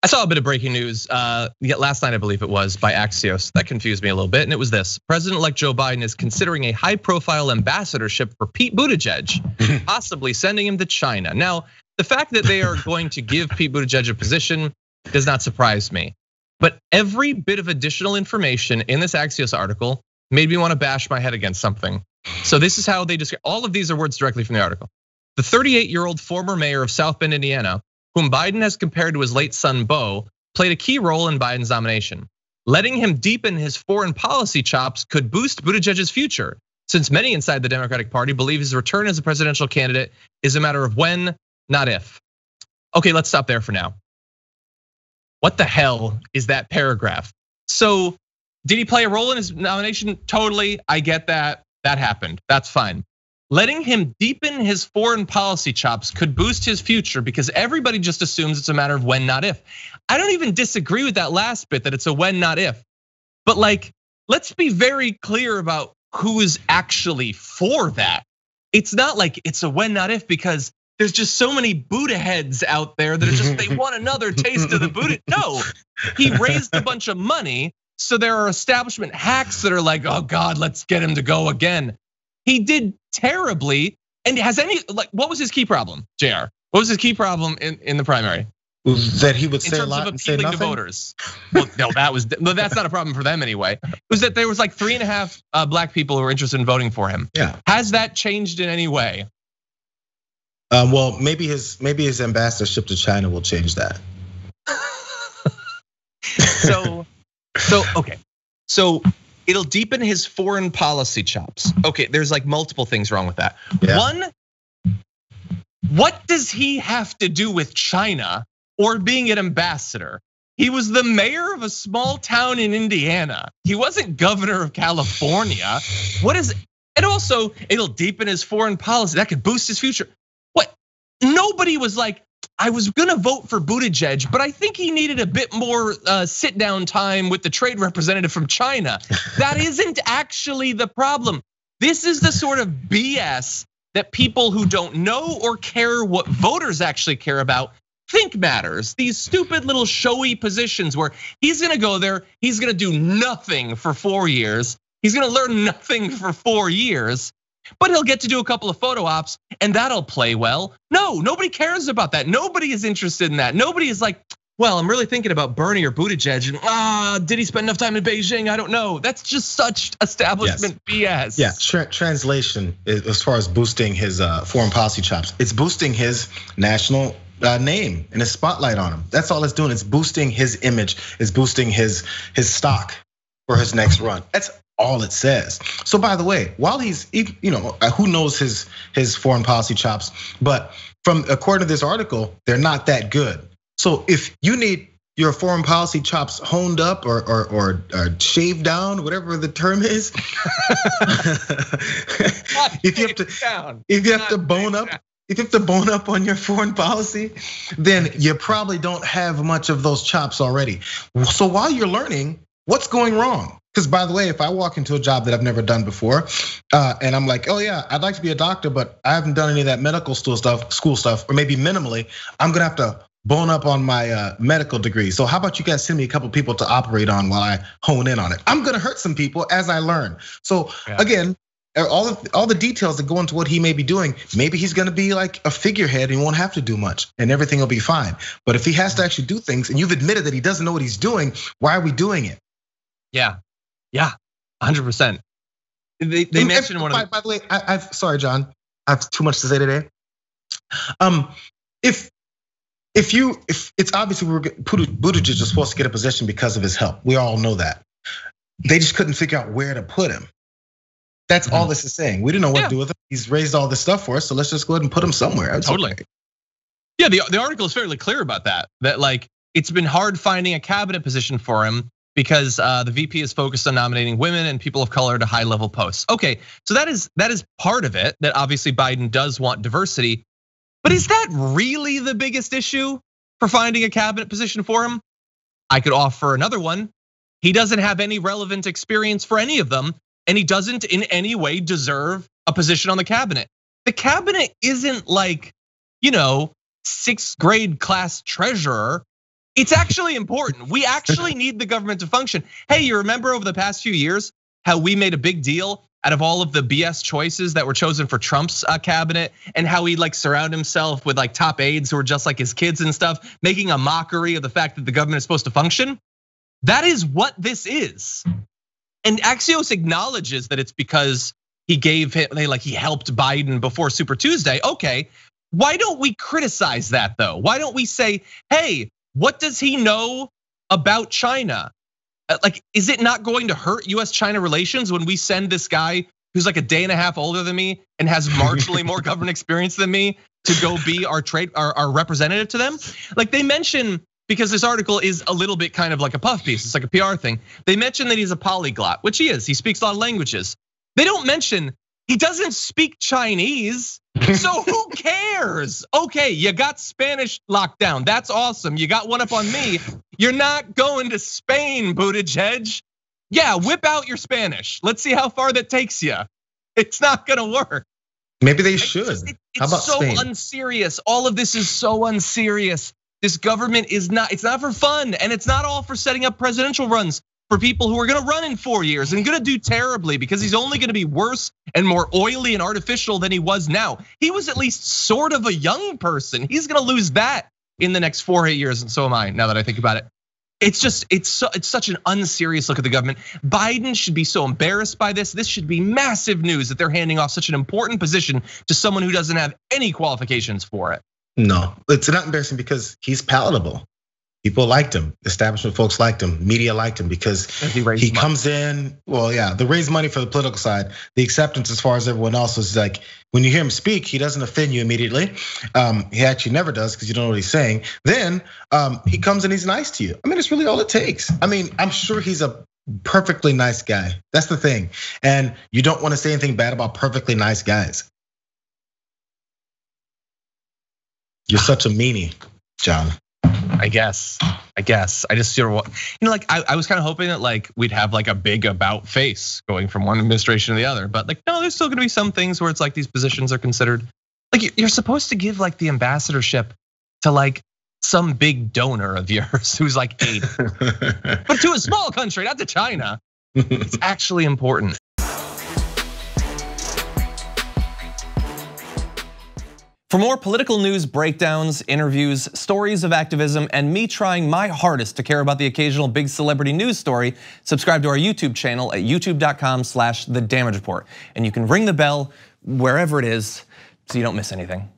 I saw a bit of breaking news last night, I believe it was, by Axios. That confused me a little bit, and it was this. President-elect Joe Biden is considering a high-profile ambassadorship for Pete Buttigieg, possibly sending him to China. Now, the fact that they are going to give Pete Buttigieg a position does not surprise me. But every bit of additional information in this Axios article made me want to bash my head against something. So this is how they describe, all of these are words directly from the article. The 38-year-old former mayor of South Bend, Indiana, whom Biden has compared to his late son, Beau, played a key role in Biden's nomination. Letting him deepen his foreign policy chops could boost Buttigieg's future, since many inside the Democratic Party believe his return as a presidential candidate is a matter of when, not if. Okay, let's stop there for now. What the hell is that paragraph? So, did he play a role in his nomination? Totally, I get that. That happened, that's fine. Letting him deepen his foreign policy chops could boost his future because everybody just assumes it's a matter of when, not if. I don't even disagree with that last bit that it's a when, not if. But like, let's be very clear about who is actually for that. It's not like it's a when, not if, because there's just so many Buddha heads out there that are just, they want another taste of the Buddha. No, he raised a bunch of money. So there are establishment hacks that are like, oh God, let's get him to go again. He did terribly, and has what was his key problem, JR? What was his key problem in the primary? That he would say a lot in terms of and appealing say to voters. Well, no, that's not a problem for them anyway. It was that there was like 3.5 black people who were interested in voting for him. Yeah. Has that changed in any way? Well, maybe his ambassadorship to China will change that. Okay. So it'll deepen his foreign policy chops. Okay, there's like multiple things wrong with that. Yeah. One, what does he have to do with China or being an ambassador? He was the mayor of a small town in Indiana. He wasn't governor of California. And also, it'll deepen his foreign policy. That could boost his future. What? Nobody was like, I was gonna vote for Buttigieg, but I think he needed a bit more sit down time with the trade representative from China. That isn't actually the problem. This is the sort of BS that people who don't know or care what voters actually care about think matters. These stupid little showy positions where he's gonna go there, he's gonna do nothing for 4 years. He's gonna learn nothing for 4 years. But he'll get to do a couple of photo ops and that'll play well. No, nobody cares about that. Nobody is interested in that. Nobody is like, well, I'm really thinking about Bernie or Buttigieg, and did he spend enough time in Beijing? I don't know. That's just such establishment BS. Yeah, translation as far as boosting his foreign policy chops. It's boosting his national name and his spotlight on him. That's all it's doing. It's boosting his image. It's boosting his stock for his next run. That's all it says. So by the way, while he's, who knows his foreign policy chops, but according to this article, they're not that good. So if you need your foreign policy chops honed up or shaved down, whatever the term is, if you have to bone up on your foreign policy, then you probably don't have much of those chops already. So while you're learning, what's going wrong? Because by the way, if I walk into a job that I've never done before, and I'm like, oh yeah, I'd like to be a doctor, but I haven't done any of that medical school stuff, or maybe minimally, I'm gonna have to bone up on my medical degree. So how about you guys send me a couple people to operate on while I hone in on it? I'm gonna hurt some people as I learn. So again, all the details that go into what he may be doing, maybe he's gonna be like a figurehead and he won't have to do much and everything will be fine. But if he has to actually do things and you've admitted that he doesn't know what he's doing, why are we doing it? Yeah, 100%. They mentioned one of them. By the way, sorry, John, I have too much to say today. If it's obviously Buttigieg is supposed to get a position because of his help. We all know that. They just couldn't figure out where to put him. That's all this is saying. We didn't know what to do with him. He's raised all this stuff for us, so let's just go ahead and put him somewhere. Totally. Okay. Yeah, the article is fairly clear about that. That like it's been hard finding a cabinet position for him, because the VP is focused on nominating women and people of color to high-level posts. Okay, so that is part of it, that obviously Biden does want diversity. But is that really the biggest issue for finding a cabinet position for him? I could offer another one. He doesn't have any relevant experience for any of them, and he doesn't in any way deserve a position on the cabinet. The cabinet isn't like, 6th grade class treasurer. It's actually important. We actually need the government to function. Hey, you remember over the past few years how we made a big deal out of all of the BS choices that were chosen for Trump's cabinet, and how he like surround himself with like top aides who are just like his kids and stuff, making a mockery of the fact that the government is supposed to function? That is what this is. And Axios acknowledges that it's because he helped Biden before Super Tuesday. Okay, why don't we criticize that though? Why don't we say, hey, what does he know about China? Like, is it not going to hurt US-China relations when we send this guy who's like a day and a half older than me and has marginally more government experience than me to go be our representative to them? Like they mention, because this article is a little bit kind of like a puff piece, it's like a PR thing. They mention that he's a polyglot, which he is. He speaks a lot of languages. They don't mention he doesn't speak Chinese. So who cares? Okay, you got Spanish locked down. That's awesome. You got one up on me. You're not going to Spain, Buttigieg. Yeah, whip out your Spanish. Let's see how far that takes you. It's not gonna work. Maybe they should. How about so Spain? Unserious. All of this is so unserious. This government is not, it's not for fun, and it's not all for setting up presidential runs for people who are gonna run in 4 years and gonna do terribly, because he's only gonna be worse and more oily and artificial than he was now. He was at least sort of a young person. He's gonna lose that in the next 4 or 8 years, and so am I, now that I think about it. It's just, it's such an unserious look at the government. Biden should be so embarrassed by this. This should be massive news that they're handing off such an important position to someone who doesn't have any qualifications for it. No, it's not embarrassing because he's palatable. People liked him, establishment folks liked him, media liked him because he comes in, well, yeah, they raise money for the political side. The acceptance as far as everyone else is like, when you hear him speak, he doesn't offend you immediately. He actually never does because you don't know what he's saying. Then he comes and he's nice to you. I mean, it's really all it takes. I mean, I'm sure he's a perfectly nice guy. That's the thing. And you don't want to say anything bad about perfectly nice guys. You're such a meanie, John. I guess. I just sort of, like I was kind of hoping that like we'd have like a big about face going from one administration to the other, but like no, there's still gonna be some things where it's like these positions are considered. Like you're supposed to give like the ambassadorship to like some big donor of yours who's like 80, but to a small country, not to China. It's actually important. For more political news breakdowns, interviews, stories of activism, and me trying my hardest to care about the occasional big celebrity news story, subscribe to our YouTube channel at youtube.com/The Damage Report. And you can ring the bell wherever it is so you don't miss anything.